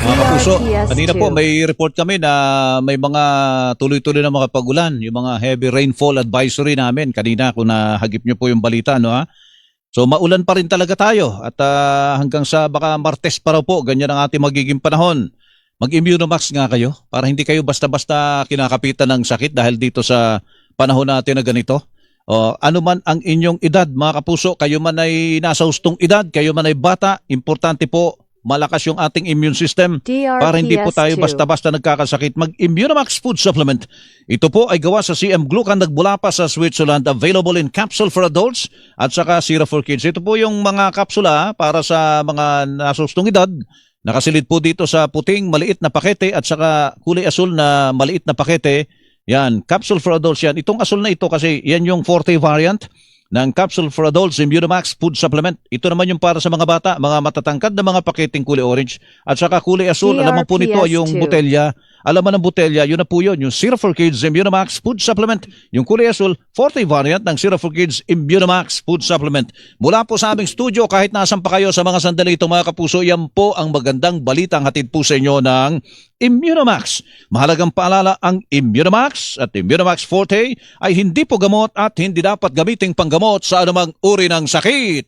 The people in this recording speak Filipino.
Mga kapuso, kanina po DRTS2. may report kami na may mga tuloy-tuloy na mga pag-ulan, yung mga heavy rainfall advisory namin. Kanina kung nahagip nyo po yung balita, no ha? So maulan pa rin talaga tayo at hanggang sa baka Martes pa raw po, ganyan ang ating magiging panahon. Mag-Immunomax nga kayo para hindi kayo basta-basta kinakapitan ng sakit dahil dito sa panahon natin na ganito. O, ano man ang inyong edad, mga kapuso, kayo man ay nasa hustong edad, kayo man ay bata, importante po malakas yung ating immune system para hindi po tayo DRTS2. basta-basta nagkakasakit. Mag-Immunomax Food Supplement. Ito po ay gawa sa CM Glucan, nagbula pa sa Switzerland, available in capsule for adults at saka syrup for kids. Ito po yung mga kapsula para sa mga nasustong edad. Nakasilid po dito sa puting maliit na pakete at saka kulay asul na maliit na pakete. Yan, capsule for adults yan. Itong asul na ito kasi yan yung forte variant ng Capsule for Adults Immunomax Food Supplement. Ito naman yung para sa mga bata, mga matatangkad na mga paketing kulay orange at saka kulay asul. Alam mo po nito yung DRTS2. botelya. Alam mo ng botelya, yun na po yun. Yung Syrup for Kids Immunomax Food Supplement. Yung kulay asul, forte variant ng Syrup for Kids Immunomax Food Supplement. Mula po sa aming studio, kahit nasan pa kayo sa mga sandali ito mga kapuso, yan po ang magandang balitang hatid po sa inyo ng Immunomax. Mahalagang paalala, ang Immunomax at Immunomax Forte ay hindi po gamot at hindi dapat gamiting panggamot sa anumang uri ng sakit.